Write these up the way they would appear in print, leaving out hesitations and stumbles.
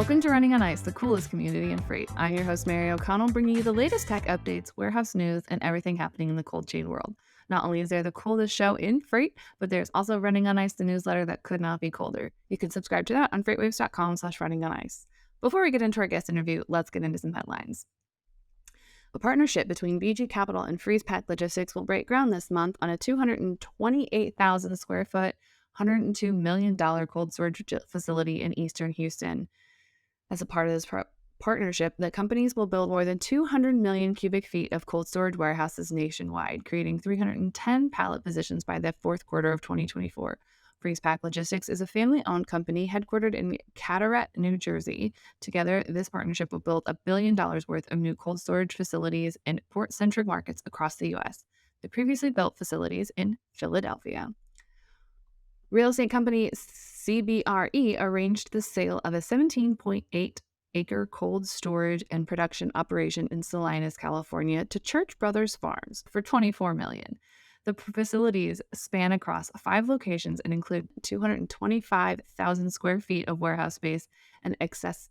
Welcome to Running on Ice, the coolest community in freight. I'm your host, Mary O'Connell, bringing you the latest tech updates, warehouse news, and everything happening in the cold chain world. Not only is there the coolest show in freight, but there's also Running on Ice, the newsletter that could not be colder. You can subscribe to that on freightwaves.com/runningonIce. Before we get into our guest interview, let's get into some headlines. A partnership between BG Capital and FreightWaves Logistics will break ground this month on a 228,000 square foot, $102 million cold storage facility in eastern Houston. As a part of this partnership, the companies will build more than 200 million cubic feet of cold storage warehouses nationwide, creating 310 pallet positions by the fourth quarter of 2024. FreightWaves Logistics is a family-owned company headquartered in Carteret, New Jersey. Together, this partnership will build $1 billion worth of new cold storage facilities in port-centric markets across the U.S. The previously built facilities in Philadelphia. Real estate company CBRE arranged the sale of a 17.8-acre cold storage and production operation in Salinas, California, to Church Brothers Farms for $24 million. The facilities span across 5 locations and include 225,000 square feet of warehouse space and excess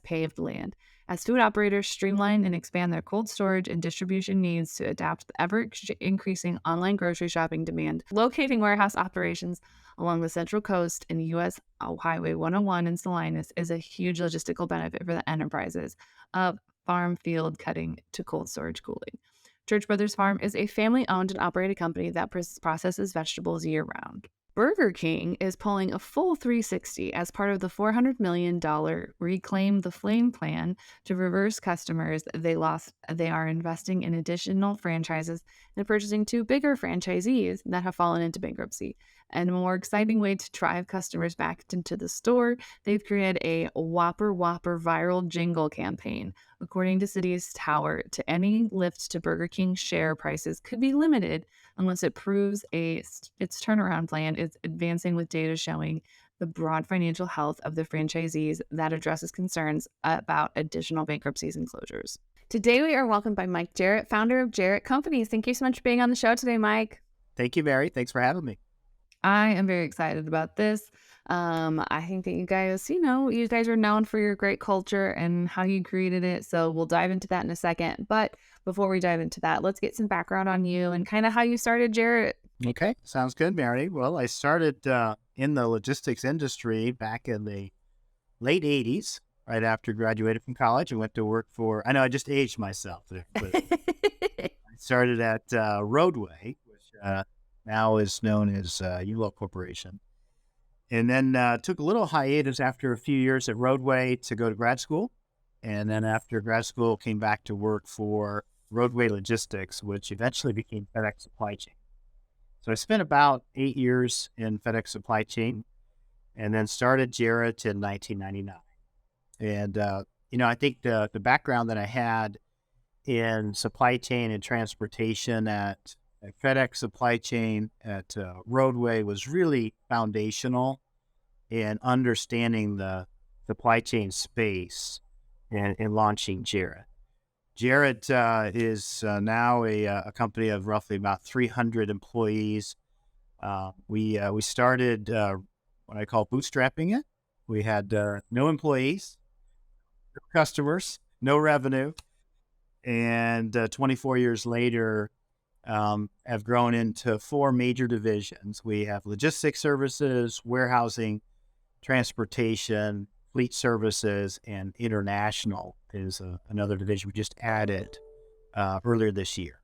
paved land. As food operators streamline and expand their cold storage and distribution needs to adapt to the ever-increasing online grocery shopping demand, locating warehouse operations along the Central Coast and U.S. Highway 101 in Salinas is a huge logistical benefit for the enterprises of farm field cutting to cold storage cooling. Church Brothers Farm is a family-owned and operated company that processes vegetables year-round. Burger King is pulling a full 360 as part of the $400 million Reclaim the Flame plan to reverse customers they lost. They are investing in additional franchises and purchasing 2 bigger franchisees that have fallen into bankruptcy. And a more exciting way to drive customers back into the store, they've created a Whopper viral jingle campaign. According to Cities Tower, to any lift to Burger King share prices could be limited unless it proves its turnaround plan is advancing with data showing the broad financial health of the franchisees that addresses concerns about additional bankruptcies and closures. Today, we are welcomed by Mike Jarrett, founder of Jarrett Companies. Thank you so much for being on the show today, Mike. Thank you, Mary. Thanks for having me. I am very excited about this. I think that you guys are known for your great culture and how you created it. So we'll dive into that in a second. But before we dive into that, let's get some background on you and kind of how you started Jarrett. Okay. Sounds good, Mary. Well, I started in the logistics industry back in the late 80s, right after graduated from college. I went to work I know I just aged myself there, but I started at Roadway, which now is known as ULO Corporation. And then took a little hiatus after a few years at Roadway to go to grad school. And then after grad school, came back to work for Roadway Logistics, which eventually became FedEx Supply Chain. So I spent about 8 years in FedEx Supply Chain and then started Jarrett in 1999. And, I think the background that I had in supply chain and transportation at FedEx Supply Chain at Roadway was really foundational in understanding the supply chain space and launching Jarrett. Jarrett is now a company of roughly about 300 employees. We started what I call bootstrapping it. We had no employees, no customers, no revenue, and 24 years later, have grown into 4 major divisions. We have logistics services, warehousing, transportation, fleet services, and international is another division we just added earlier this year.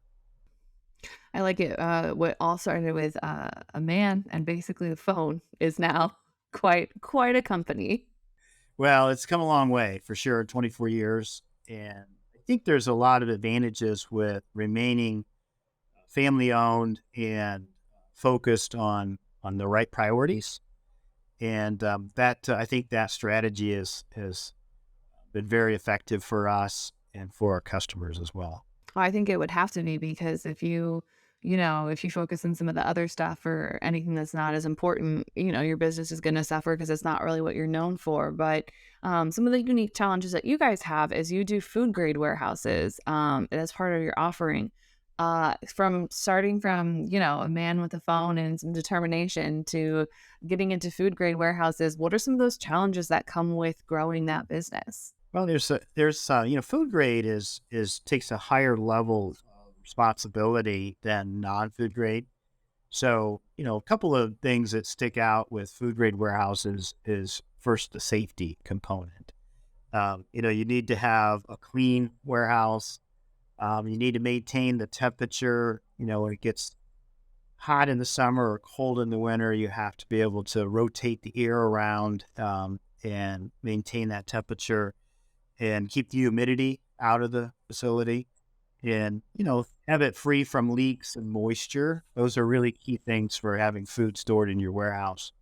I like it. What all started with a man and basically the phone is now quite a company. Well, it's come a long way for sure, 24 years. And I think there's a lot of advantages with remaining family-owned and focused on the right priorities. And I think that strategy has been very effective for us and for our customers as well. I think it would have to be, because if you focus on some of the other stuff or anything that's not as important, your business is going to suffer because it's not really what you're known for. But some of the unique challenges that you guys have is you do food grade warehouses as part of your offering. from starting from, a man with a phone and some determination to getting into food grade warehouses. What are some of those challenges that come with growing that business? Well, food grade is takes a higher level of responsibility than non-food grade. So, a couple of things that stick out with food grade warehouses is first the safety component. You need to have a clean warehouse. You need to maintain the temperature. When it gets hot in the summer or cold in the winter, you have to be able to rotate the air around and maintain that temperature and keep the humidity out of the facility and, have it free from leaks and moisture. Those are really key things for having food stored in your warehouse.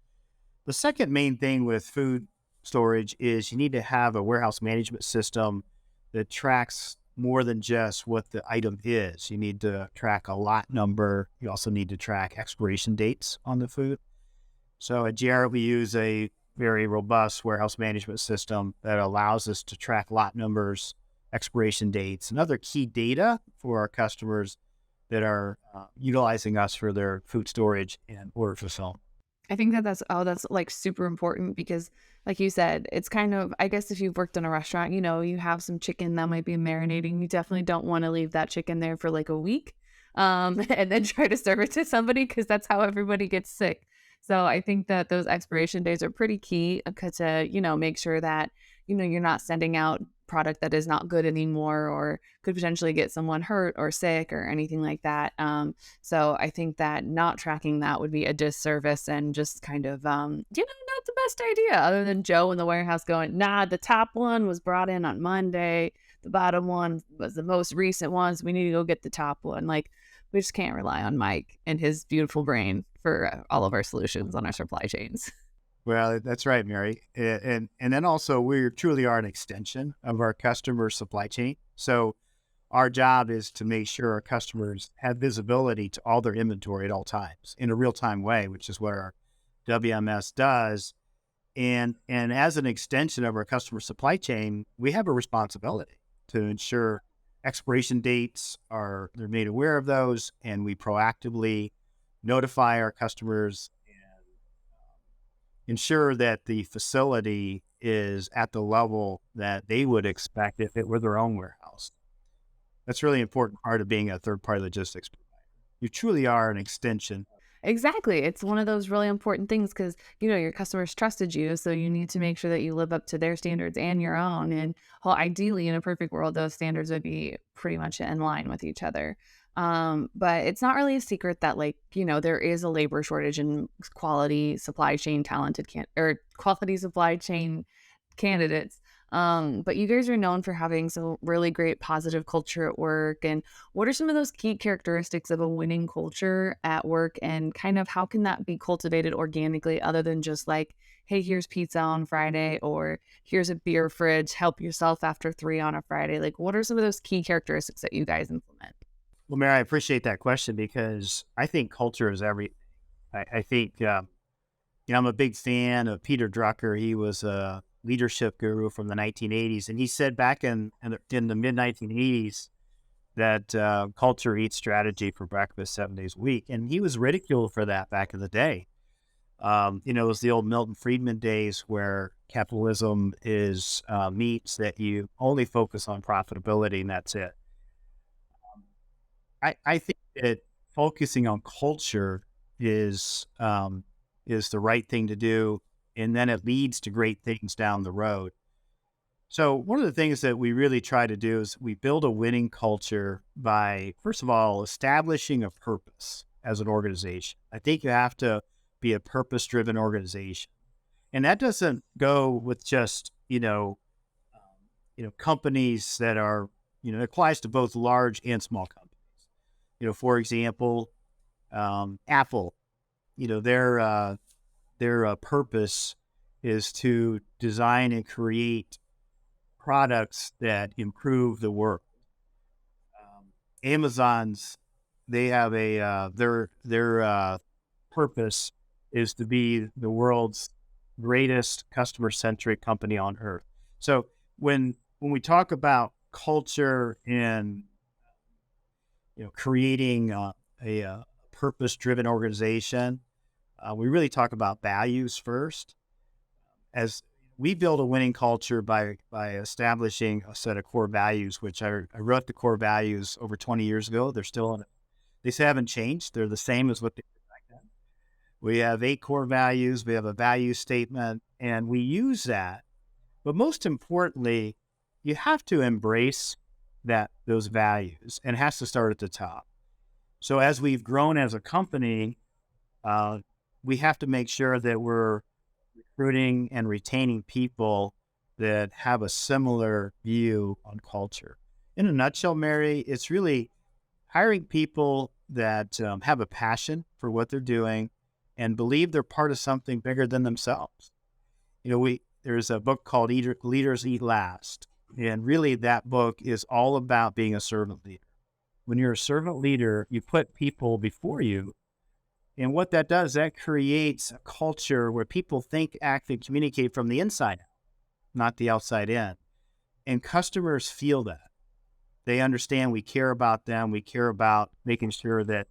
The second main thing with food storage is you need to have a warehouse management system that tracks more than just what the item is. You need to track a lot number. You also need to track expiration dates on the food. So at Jarrett, we use a very robust warehouse management system that allows us to track lot numbers, expiration dates, and other key data for our customers that are utilizing us for their food storage and order fulfillment. I think that's like super important because like you said, it's kind of, I guess if you've worked in a restaurant, you have some chicken that might be marinating. You definitely don't want to leave that chicken there for like a week. And then try to serve it to somebody because that's how everybody gets sick. So I think that those expiration days are pretty key to, make sure that, you're not sending out product that is not good anymore or could potentially get someone hurt or sick or anything like that. So I think that not tracking that would be a disservice and just kind of, not the best idea other than Joe in the warehouse going, nah, the top one was brought in on Monday. The bottom one was the most recent one. So we need to go get the top one. Like, we just can't rely on Mike and his beautiful brain for all of our solutions on our supply chains. Well, that's right, Mary. And then also we truly are an extension of our customer supply chain. So our job is to make sure our customers have visibility to all their inventory at all times in a real-time way, which is what our WMS does. And as an extension of our customer supply chain, we have a responsibility to ensure expiration dates they're made aware of those, and we proactively notify our customers and ensure that the facility is at the level that they would expect if it were their own warehouse. That's really important part of being a third-party logistics provider. You truly are an extension. Exactly. It's one of those really important things because, your customers trusted you. So you need to make sure that you live up to their standards and your own. And well, ideally, in a perfect world, those standards would be pretty much in line with each other. But it's not really a secret that, like, there is a labor shortage in quality supply chain or quality supply chain candidates. But you guys are known for having some really great positive culture at work. And what are some of those key characteristics of a winning culture at work? And kind of how can that be cultivated organically other than just like, hey, here's pizza on Friday, or here's a beer fridge, help yourself after 3 on a Friday? Like, what are some of those key characteristics that you guys implement? Well, Mary, I appreciate that question because I think culture is everything. I think, I'm a big fan of Peter Drucker. He was a leadership guru from the 1980s. And he said back in the mid 1980s that culture eats strategy for breakfast 7 days a week. And he was ridiculed for that back in the day. It was the old Milton Friedman days where capitalism is means that you only focus on profitability and that's it. I think that focusing on culture is the right thing to do, and then it leads to great things down the road. So one of the things that we really try to do is we build a winning culture by, first of all, establishing a purpose as an organization. I think you have to be a purpose-driven organization, and that doesn't go with just companies that are it applies to both large and small companies. For example, Apple. Their purpose is to design and create products that improve the world. Amazon's they have their purpose is to be the world's greatest customer centric company on earth. So when we talk about culture and creating a purpose-driven organization. We really talk about values first. As we build a winning culture by establishing a set of core values, which I wrote the core values over 20 years ago. They're still in it. They haven't changed. They're the same as what they were back then. We have 8 core values. We have a value statement, and we use that. But most importantly, you have to embrace those values, and it has to start at the top. So as we've grown as a company, we have to make sure that we're recruiting and retaining people that have a similar view on culture. In a nutshell, Mary, it's really hiring people that have a passion for what they're doing and believe they're part of something bigger than themselves. There's a book called Leaders Eat Last, and really that book is all about being a servant leader. When you're a servant leader, you put people before you, and what that does, that creates a culture where people think, act, and communicate from the inside out, not the outside in. And customers feel that. They understand we care about them. We care about making sure that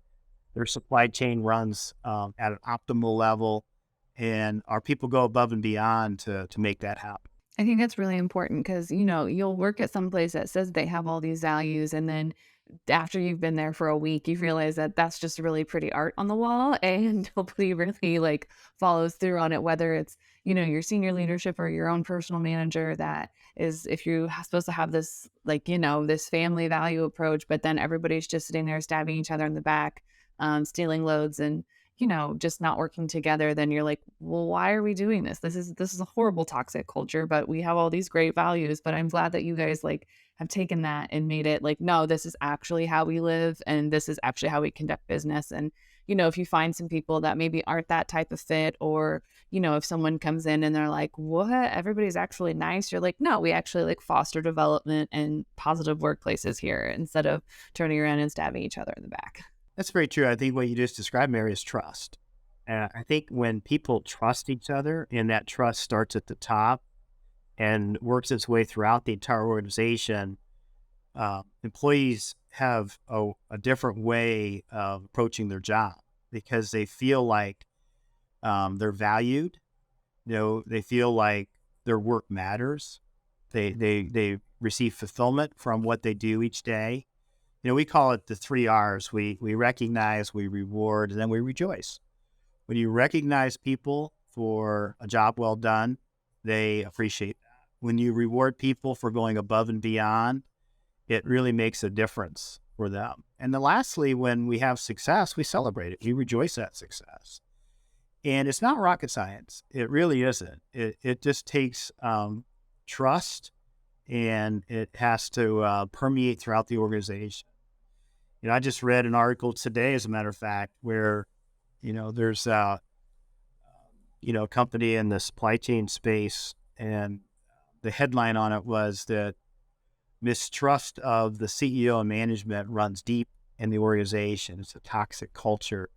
their supply chain runs at an optimal level, and our people go above and beyond to make that happen. I think that's really important because, you'll work at some place that says they have all these values, and then after you've been there for a week, you realize that that's just really pretty art on the wall, and nobody really like follows through on it, whether it's, your senior leadership or your own personal manager. That is, if you're supposed to have this, like, this family value approach, but then everybody's just sitting there stabbing each other in the back, stealing loads and, just not working together, then you're like, well, why are we doing this? This is a horrible toxic culture, but we have all these great values. But I'm glad that you guys like have taken that and made it like, no, this is actually how we live, and this is actually how we conduct business. And, if you find some people that maybe aren't that type of fit, or, if someone comes in and they're like, what, everybody's actually nice, you're like, no, we actually like foster development and positive workplaces here instead of turning around and stabbing each other in the back. That's very true. I think what you just described, Mary, is trust. And I think when people trust each other, and that trust starts at the top and works its way throughout the entire organization, employees have a different way of approaching their job because they feel like they're valued. They feel like their work matters. They receive fulfillment from what they do each day. We call it the 3 R's. We recognize, we reward, and then we rejoice. When you recognize people for a job well done, they appreciate that. When you reward people for going above and beyond, it really makes a difference for them. And then lastly, when we have success, we celebrate it. We rejoice at success. And it's not rocket science. It really isn't. It just takes trust, and it has to permeate throughout the organization. I just read an article today, as a matter of fact, where, there's a company in the supply chain space, and the headline on it was that mistrust of the CEO and management runs deep in the organization. It's a toxic culture.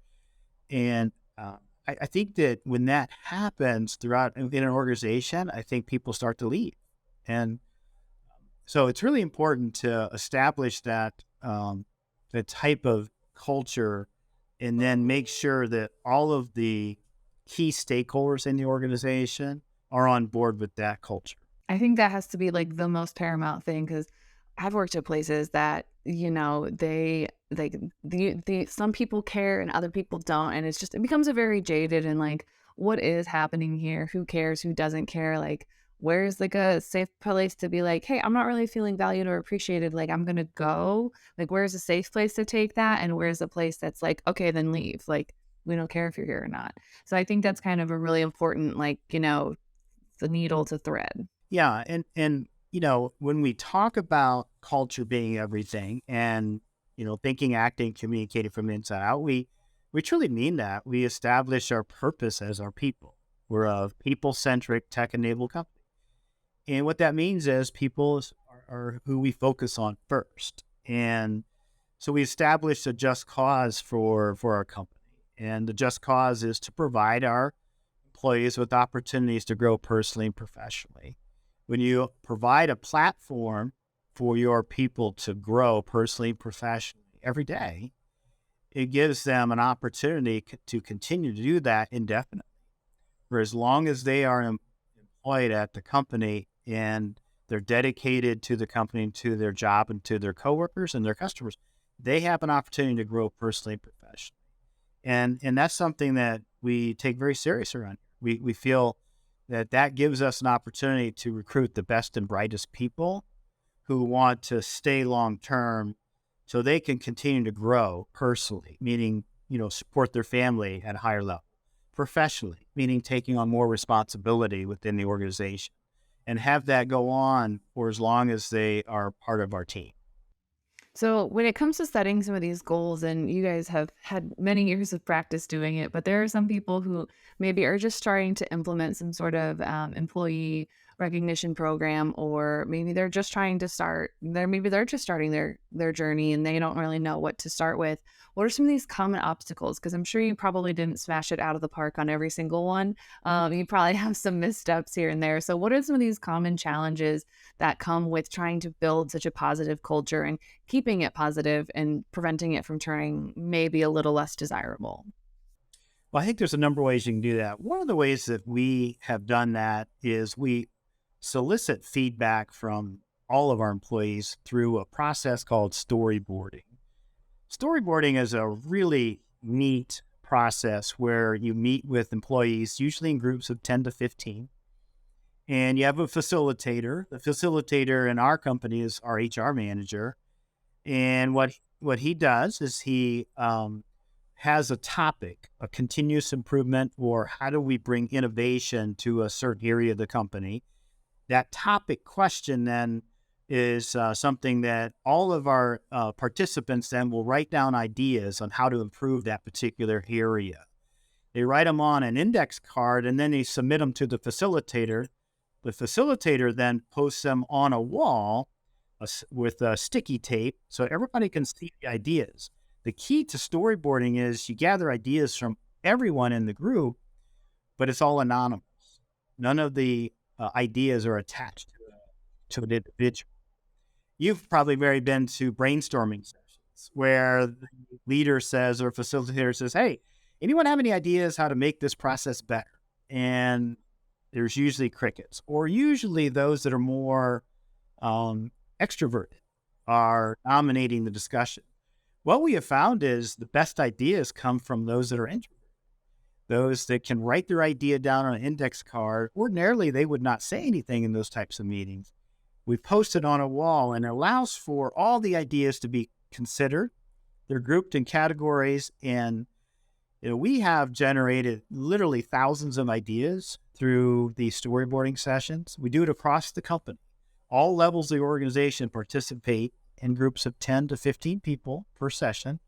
And I think that when that happens throughout in an organization, I think people start to leave. And so it's really important to establish that the type of culture, and then make sure that all of the key stakeholders in the organization are on board with that culture. I think that has to be like the most paramount thing, because I've worked at places that, they like the some people care and other people don't. And it becomes a very jaded and like, what is happening here? Who cares? Who doesn't care? Like, where's like a safe place to be like, hey, I'm not really feeling valued or appreciated. Like, I'm going to go. Like, where's a safe place to take that? And where's a place that's like, okay, then leave. Like, we don't care if you're here or not. So I think that's kind of a really important, like, the needle to thread. Yeah. And when we talk about culture being everything, and, thinking, acting, communicating from the inside out, we truly mean that. We establish our purpose as our people. We're a people-centric, tech-enabled company. And what that means is people are who we focus on first. And so we established a just cause for our company. And the just cause is to provide our employees with opportunities to grow personally and professionally. When you provide a platform for your people to grow personally and professionally, every day, it gives them an opportunity to continue to do that indefinitely for as long as they are employed at the company and they're dedicated to the company and to their job and to their coworkers and their customers. They have an opportunity to grow personally and professionally. And that's something that we take very serious around here. We feel that that gives us an opportunity to recruit the best and brightest people who want to stay long term so they can continue to grow personally, meaning, support their family at a higher level, professionally, meaning taking on more responsibility within the organization, and have that go on for as long as they are part of our team. So, when it comes to setting some of these goals, and you guys have had many years of practice doing it, but there are some people who maybe are just starting to implement some sort of employee recognition program, or maybe they're just trying to start. Maybe they're just starting their journey, and they don't really know what to start with. What are some of these common obstacles? Because I'm sure you probably didn't smash it out of the park on every single one. You probably have some missteps here and there. So, what are some of these common challenges that come with trying to build such a positive culture and keeping it positive and preventing it from turning maybe a little less desirable? Well, I think there's a number of ways you can do that. One of the ways that we have done that is we solicit feedback from all of our employees through a process called storyboarding. Storyboarding is a really neat process where you meet with employees, usually in groups of 10 to 15, and you have a facilitator. The facilitator in our company is our HR manager. And what he does is he has a topic, a continuous improvement, or how do we bring innovation to a certain area of the company. That topic question then is something that all of our participants then will write down ideas on how to improve that particular area. They write them on an index card and then they submit them to the facilitator. The facilitator then posts them on a wall with sticky tape so everybody can see the ideas. The key to storyboarding is you gather ideas from everyone in the group, but it's all anonymous. None of the ideas are attached to an individual. You've probably very been to brainstorming sessions where the leader says or facilitator says, "Hey, anyone have any ideas how to make this process better?" And there's usually crickets, or usually those that are more extroverted are dominating the discussion. What we have found is the best ideas come from those that are introverted, those that can write their idea down on an index card. Ordinarily, they would not say anything in those types of meetings. We post it on a wall and it allows for all the ideas to be considered. They're grouped in categories, and we have generated literally thousands of ideas through these storyboarding sessions. We do it across the company. All levels of the organization participate in groups of 10 to 15 people per session.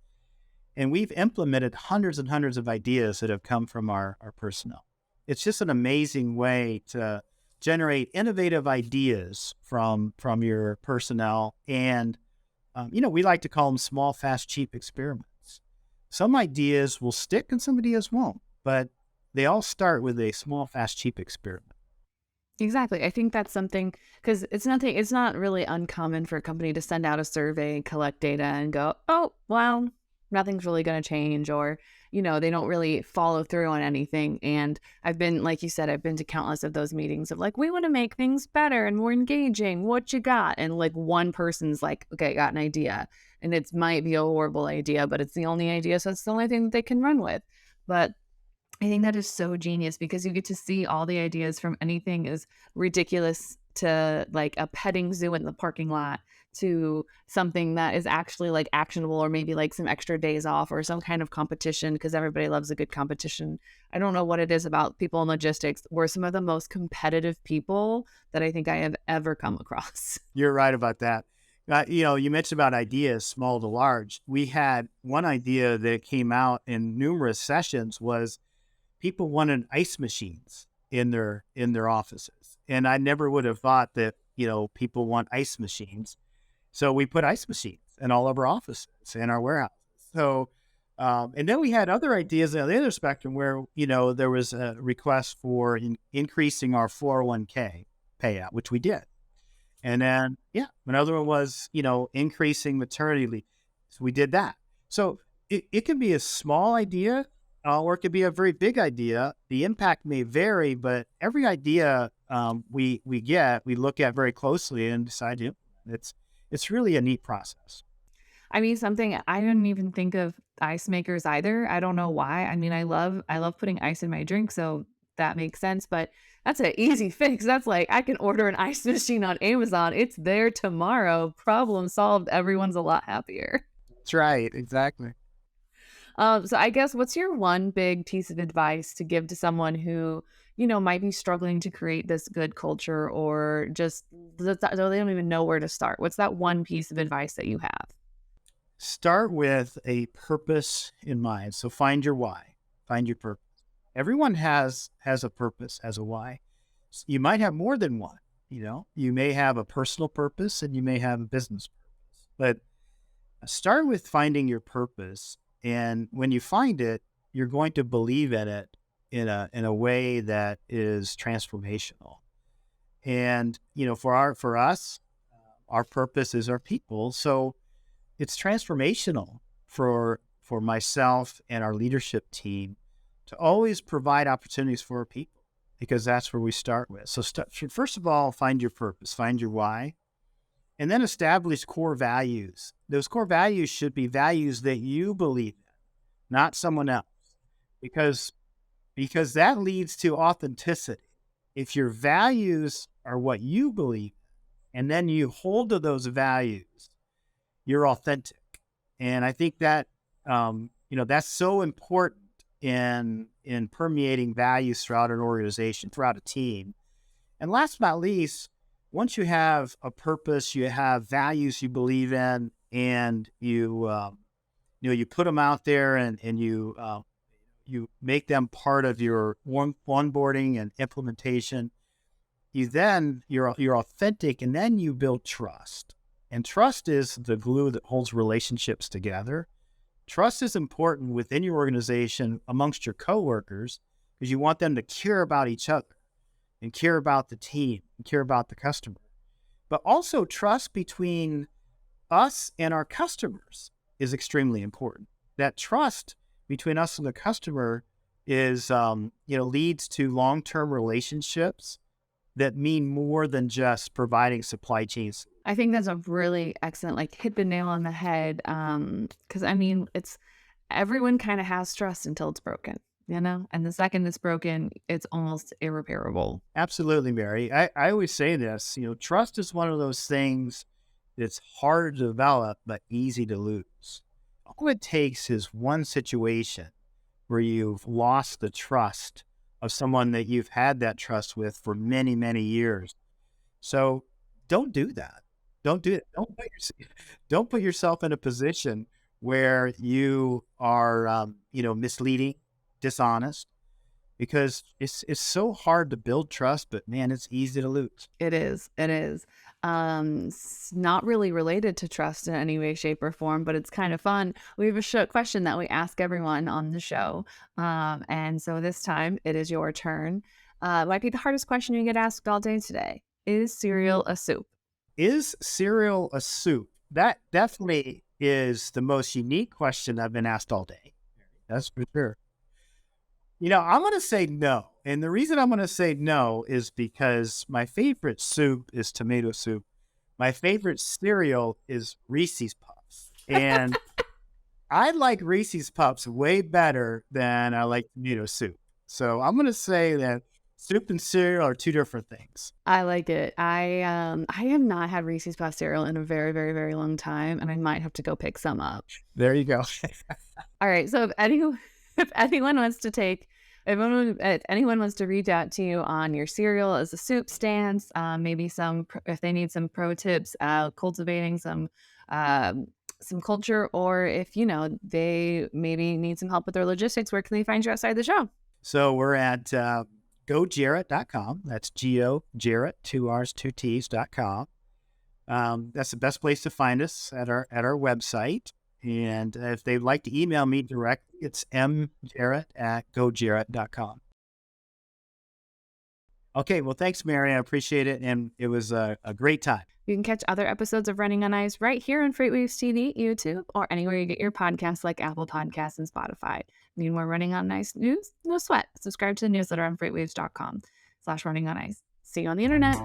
And we've implemented hundreds and hundreds of ideas that have come from our personnel. It's just an amazing way to generate innovative ideas from your personnel. And, we like to call them small, fast, cheap experiments. Some ideas will stick and some ideas won't, but they all start with a small, fast, cheap experiment. Exactly. I think that's something because it's not really uncommon for a company to send out a survey, collect data, and go, oh, well, nothing's really going to change, or, they don't really follow through on anything. And like you said, I've been to countless of those meetings of like, we want to make things better and more engaging. What you got? And like one person's like, okay, I got an idea. And it might be a horrible idea, but it's the only idea. So it's the only thing that they can run with. But I think that is so genius because you get to see all the ideas from anything as ridiculous to like a petting zoo in the parking lot to something that is actually like actionable, or maybe like some extra days off or some kind of competition, because everybody loves a good competition. I don't know what it is about people in logistics. We're some of the most competitive people that I think I have ever come across. You're right about that. You mentioned about ideas, small to large. We had one idea that came out in numerous sessions was people wanted ice machines in their offices. And I never would have thought that, people want ice machines. So we put ice machines in all of our offices and our warehouses. So, and then we had other ideas on the other spectrum where, there was a request for increasing our 401k payout, which we did. And then, another one was, increasing maternity leave. So we did that. So it can be a small idea, or it could be a very big idea. The impact may vary, but every idea we look at very closely and decide to implement. It's really a neat process. I mean, something I didn't even think of ice makers either. I don't know why. I mean, I love putting ice in my drink, so that makes sense, but that's an easy fix. That's like I can order an ice machine on Amazon. It's there tomorrow. Problem solved. Everyone's a lot happier. That's right. Exactly. So I guess what's your one big piece of advice to give to someone who, might be struggling to create this good culture or just they don't even know where to start? What's that one piece of advice that you have? Start with a purpose in mind. So find your why. Find your purpose. Everyone has a purpose, has a why. You might have more than one. You may have a personal purpose and you may have a business purpose. But start with finding your purpose, and when you find it, you're going to believe in it in a way that is transformational. And for us, our purpose is our people. So it's transformational for myself and our leadership team to always provide opportunities for our people, because that's where we start with. So first of all, find your purpose, find your why, and then establish core values. Those core values should be values that you believe in, not someone else, because that leads to authenticity. If your values are what you believe and then you hold to those values, you're authentic. And I think that that's so important in permeating values throughout an organization, throughout a team. And last but not least, once you have a purpose, you have values you believe in, and you put them out there, and you make them part of your onboarding and implementation. You're authentic, and then you build trust. And trust is the glue that holds relationships together. Trust is important within your organization amongst your coworkers, because you want them to care about each other and care about the team and care about the customer. But also trust between us and our customers is extremely important. That trust between us and the customer is, leads to long-term relationships that mean more than just providing supply chains. I think that's a really excellent, like, hit the nail on the head. Because I mean, it's everyone kind of has trust until it's broken, and the second it's broken, it's almost irreparable. Absolutely, Mary. I always say this, trust is one of those things that's hard to develop, but easy to lose. All it takes is one situation where you've lost the trust of someone that you've had that trust with for many, many years. So don't do that. Don't do it. Don't put yourself in a position where you are, misleading, dishonest, because it's so hard to build trust, but man, it's easy to lose. It is. It is. Not really related to trust in any way, shape, or form, but it's kind of fun. We have a question that we ask everyone on the show. And so this time it is your turn. It might be the hardest question you get asked all day today. Is cereal a soup? Is cereal a soup? That definitely is the most unique question I've been asked all day. That's for sure. I'm going to say no. And the reason I'm going to say no is because my favorite soup is tomato soup. My favorite cereal is Reese's Puffs. And I like Reese's Puffs way better than I like tomato soup. So I'm going to say that soup and cereal are two different things. I like it. I have not had Reese's Puff cereal in a very, very, very long time, and I might have to go pick some up. There you go. All right. So if anyone wants to if anyone wants to reach out to you on your cereal as a soup stance, maybe if they need some pro tips, cultivating some culture, or if they maybe need some help with their logistics, where can they find you outside the show? So we're at gojarrett.com. That's G-O Jarrett, 2 R's, 2 T's.com. That's the best place to find us at our website. And if they'd like to email me directly, it's mjarrett@gojarrett.com. Okay, well, thanks, Mary. I appreciate it. And it was a great time. You can catch other episodes of Running on Ice right here on FreightWaves TV, YouTube, or anywhere you get your podcasts like Apple Podcasts and Spotify. Need more Running on Ice news? No sweat. Subscribe to the newsletter on freightwaves.com/running on ice. See you on the internet.